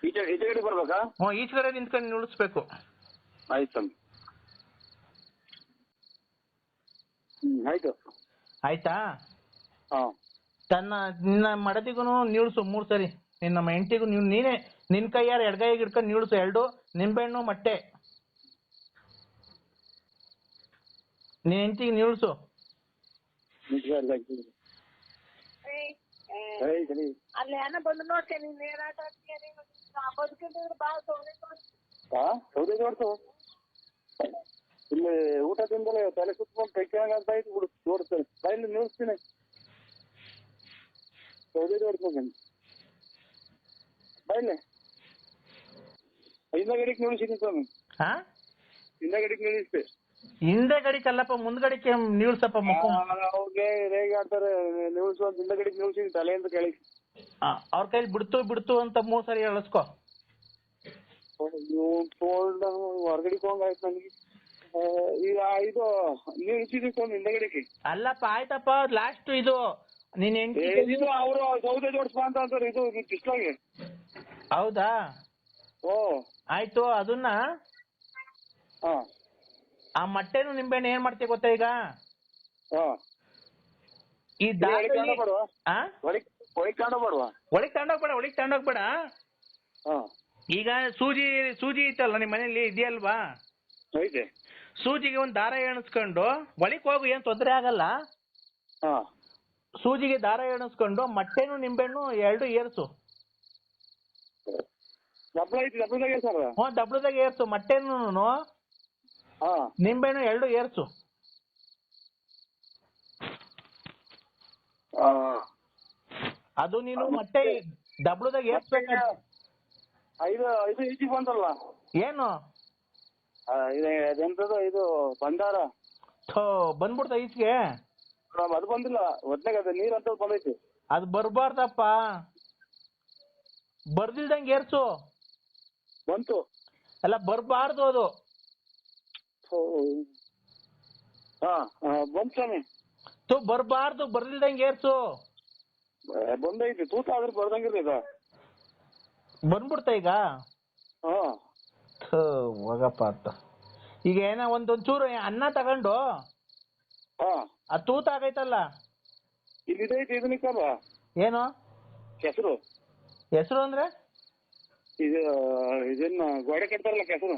ಈಚೆ ಕಡೆ ಬರ್ಬೇಕಾ? ಈಚೆ ಕಡೆ ನಿಂತ್ಕೊಂಡು ನಿಲ್ಲಿಸ್ಬೇಕು. ಆಯ್ತು. ಆಯ್ತು. ಆಯ್ತಾ? ಹಾ ನಿನ್ನ ಮಡದಿಗೂ ನಿಲ್ಸು 3 ಸರಿ. ನಿನ್ನ ಹೆಂಡತಿಗೂ ನೀನೇ ನಿನ್ ಕೈಯಾರ ಎಡಗೈಗೆ ಹಿಡ್ಕೊಂಡು ನಿಲ್ಸು. 2 ನಿಂಬೆಹಣ್ಣು ಮೊಟ್ಟೆ ನಿನ್ ಹೆಂಡತಿಗೆ ನಿಲ್ಸು. ಅಲ್ಲಿ ಏನ ಬಂದು ನೋಡ್ತೇನೆ. ಇಲ್ಲಿ ಊಟ ತಿಂದಲೇ ತಲೆ ಸುತ್ಕೊಂಡು ಕೈಕಂಗ ಅಂತ ಆಯ್ತು ಬಿಡು. ನೋಡ್ತೇನೆ ಬೈಲಿ ನಿಲ್ಸ್ತೀನಿ. ಸೌದೆ ನೋಡ್ತೀನಿ ಬೈಲೆ. ಹಿಂದಗಡಿಗೆ ನಿಲ್ಸಿದ್ದೀನಿ ಸ್ವಾಮಿ. ಹಿಂದಗಡಿಗೆ ನಿಲ್ಲಿಸ್ತೆ. ಹಿಂದೆ ಗಡಿಕಲ್ಲಪ್ಪ, ಮುಂದ್ಗಡಿಕೆ ನಿಲ್ಸಪ್ಪ. ಅವ್ರಿಗೆ ಹೇಗೆ ಆಡ್ತಾರೆ ನಿಲ್ಸುವಂತ. ಹಿಂದಗಡಿಗೆ ನಿಲ್ಸಿದ್ದೀನಿ ತಲೆಯಿಂದ ಕೆಳಗೆ. ಅವ್ರ ಕೈಲಿ ಬಿಡ್ತು ಅಂತ 3 ಸರಿ ಹೇಳಿಸ್ಕೊ. ಹೊರಗಡಿಗೆ ಹೋಗಂಗಾಯ್ತು ನನಗೆ. ಈಗ ಇದು ನಿಲ್ಸಿದ್ದೀನಿ ಸ್ವಾಮಿ ಹಿಂದಗಡಿಗೆ. ಅಲ್ಲಪ್ಪ ಆಯ್ತಪ್ಪ, ಲಾಸ್ಟ್ ಇದು ನೀನ್ ಹೆಂಡತಿ ಅವರು ಸೌದೆ ಜೋಡಿಸ್ಬಾ ಅಂತ ಅಂತಾರೆ. ಇದು ಕಿಸ್ಲಾಗೆ. ಹೌದಾ? ಆಯ್ತು. ಅದನ್ನ ಆ ಮೊಟ್ಟೆನು ನಿಂಬೆಹಣ್ಣು ಏನ್ ಮಾಡ್ತೀಯ ಗೊತ್ತಾ? ಈಗ ಈ ಒಳಗ್ ತಗೊಂಡೋಗ್ಬೇಡ. ಈಗ ಸೂಜಿ ಇತ್ತಲ್ಲ ನಿಮ್ ಮನೇಲಿ, ಇದೆಯಲ್ವಾ? ಸೂಜಿಗೆ ಒಂದ್ ದಾರ ಎಣಿಸ್ಕೊಂಡು ಒಳಕ್ ಹೋಗು, ಏನ್ ತೊಂದರೆ ಆಗಲ್ಲ. ಸೂಜಿಗೆ ದಾರ ಎಣಿಸ್ಕೊಂಡು ಮೊಟ್ಟೆನು ನಿಂಬೆಹಣ್ಣು 2 ಏರ್ಸು. ದಬ್ಳದಾಗ ಏರ್ಸು. ಮೊಟ್ಟೆನು ನಿಂಬೆಹಣ್ಣು 2 ಏರ್ಸು. ಅದು ನೀನು ಮೊಟ್ಟೆ ದಬ್ಳದಾಗ ಏರ್ಸ್ಬೇಕ. ಇದು ಬಂತಲ್ಲ ಏನು ಅದೆಂತದ ಇದು ಬಂಡಾರ ಬಂದ್ಬಿಡ್ತ ಈಚೆಗೆ. ಅದು ಬಂದಿಲ್ಲ ಒಟ್ನಾಗ. ಅದ ನೀರ್ ಅಂತ ಬಂದೈತಿ. ಅದು ಬರ್ಬಾರ್ದಪ್ಪ. ಬರ್ದಿಲ್ದಂಗೆ ಏರ್ಸು. ಬಂತು ಅಲ್ಲ, ಬರ್ಬಾರ್ದು ಅದು. ಬಂತು ಸ್ವಾಮಿ. ಬರ್ಬಾರ್ದು, ಬರ್ದಿಲ್ದಂಗೆ ಏರ್ಸು. ಬಂದೈತಿ. ತೂತ ಆದ್ರೆ ಬರ್ದಂಗಿರ್ಲಿಲ್ಲ. ಬಂದ್ಬಿಡ್ತಾ ಈಗ? ಹೋಗಪ್ಪ ಅಂತ. ಈಗ ಏನ ಒಂದೊಂಚೂರು ಅನ್ನ ತಗೊಂಡು ಆ ತೂತ ಆಗೈತಲ್ಲ, ಇದೈತಿ. ಇದನ್ನ ಏನು ಹೆಸರು ಅಂದ್ರೆ ಇದನ್ನ ಗೋಡೆ ಕಟ್ತಾರಲ್ಲ ಕೆಸರು.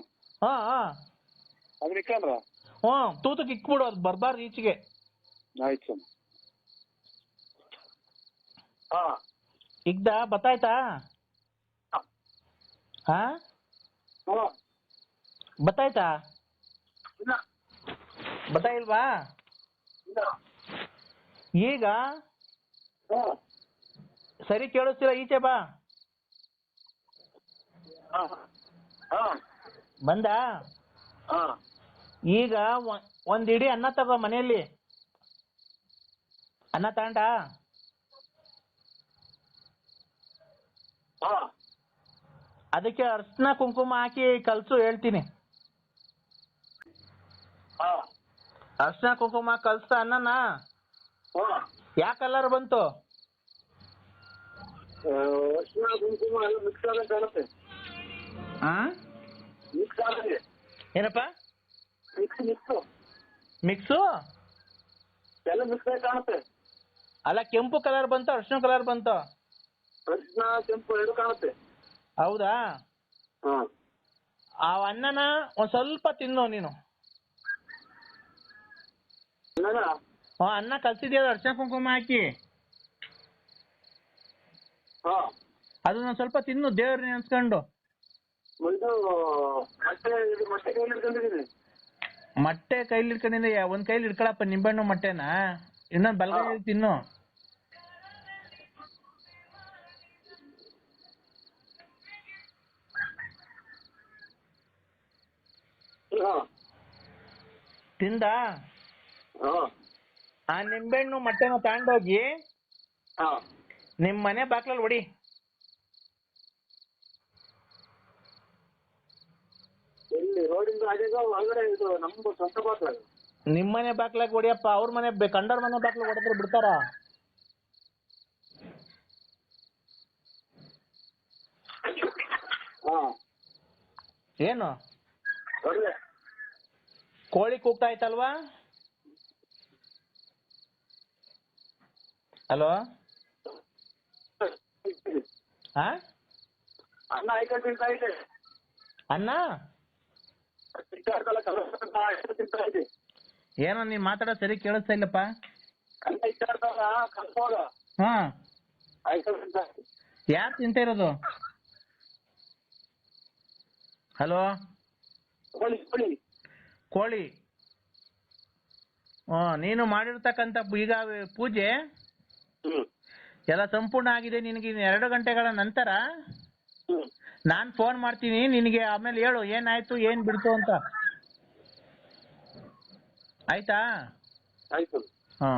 ಅದ್ರ ಇಕ್ಕಂದ್ರ ತೂತಕ್ಕೆ ಇಕ್ಬಿಡು. ಅದು ಬರ್ಬಾರ್ದು ಈಚೆಗೆ. ಆಯ್ತು. ಇಗ್ದ ಬತ್ತಾಯ್ತಾ? ಬತ್ತಾಯ್ತಾ? ಬತ್ತಾಯಿಲ್ವಾ? ಈಗ ಸರಿ ಕೇಳಿಸ್ತಿಲ್ಲ. ಈಚೆ ಬಾ. ಬಂದ? ಈಗ ಒಂದ್ ಇಡೀ ಅನ್ನ ತಗೋ. ಮನೆಯಲ್ಲಿ ಅನ್ನ ತಗೊಂಡ ಅದಕ್ಕೆ ಅರ್ಶಿನ ಕುಂಕುಮ ಹಾಕಿ ಕಲ್ಸು. ಹೇಳ್ತೀನಿ. ಅರ್ಶಿನ ಕುಂಕುಮ ಕಲ್ಸ ಅನ್ನನ ಯಾವ ಕಲರ್ ಬಂತು? ಅರ್ಶಿನ ಕುಂಕುಮ ಎಲ್ಲ ಮಿಕ್ಸ್ ಆದಂಗೆ ಕಾಣುತ್ತೆ. ಮಿಕ್ಸ್ ಆದಂಗೆ. ಏನಪ್ಪ? ಮಿಕ್ಸು ಮಿಕ್ಸು ಎಲ್ಲ ಮಿಕ್ಸ್ ಆಗಿ ಕಾಣುತ್ತೆ. ಅಲ್ಲ, ಕೆಂಪು ಕಲರ್ ಬಂತು, ಅರ್ಶಿನ ಕಲರ್ ಬಂತು? ಅರ್ಶಿನ ಕೆಂಪು ಎರಡು ಕಾಣುತ್ತೆ. ಹೌದಾ? ಆ ಅನ್ನನ ಒಂದ್ ಸ್ವಲ್ಪ ತಿನ್ನು ನೀನು. ಅನ್ನ ಕಲ್ಸಿದ್ಯಲ್ಲ ಅರ್ಶಿನ ಕುಂಕುಮ ಹಾಕಿ, ಅದನ್ನ ಸ್ವಲ್ಪ ತಿನ್ನು ದೇವ್ರ ನೆನ್ಸ್ಕೊಂಡು. ಮೊಟ್ಟೆ ಕೈಲಿ ಇಟ್ಕೊಂಡಿದ್ದೆ, ಒಂದ್ ಕೈಲಿ ಇಟ್ಕೊಳಪ್ಪ ನಿಂಬೆಹಣ್ಣು ಮೊಟ್ಟೆನ, ಇನ್ನೊಂದ್ ಬಲಗೈ ತಿನ್ನು. ತಿಂದ ಆ ನಿಂಬೆಹಣ್ಣು ಮೊಟ್ಟೆನ ತಗೊಂಡೋಗಿ ನಿಮ್ ಮನೆ ಬಾಕ್ಲಲ್ಲಿ ಹೊಡಿ. ನಿಮ್ಮನೆ ಬಾಕ್ಲಾಗ ಹೊಡಿಯಪ್ಪ, ಅವ್ರ ಮನೆ ಕಂಡವ್ರ ಮನೆ ಬಾಕ್ಲಾಗ ಹೊಡೆದ್ರೆ ಬಿಡ್ತಾರ? ಏನು ಕೋಳಿ ಕೂಗ್ತಾ ಆಯ್ತಲ್ವಾ? ಹಲೋ, ಅನ್ನ ಅನ್ನ ಏನೋ ನೀನ್ ಮಾತಾಡೋದು ಸರಿ ಕೇಳಿಸ್ತಾ ಇಲ್ಲಪ್ಪ. ಹಾ, ಯಾರು ತಿಂತ ಇರೋದು? ಹಲೋ, ಕೋಳಿ. ನೀನು ಮಾಡಿರ್ತಕ್ಕಂಥ ಈಗ ಪೂಜೆ ಎಲ್ಲ ಸಂಪೂರ್ಣ ಆಗಿದೆ. ನಿನಗೆ 2 ಗಂಟೆಗಳ ನಂತರ ನಾನ್ ಫೋನ್ ಮಾಡ್ತೀನಿ ನಿನಗೆ, ಆಮೇಲೆ ಹೇಳು ಏನಾಯ್ತು ಏನ್ ಬಿಡ್ತು ಅಂತ. ಆಯ್ತಾ? ಆಯ್ತು. ಹಾ.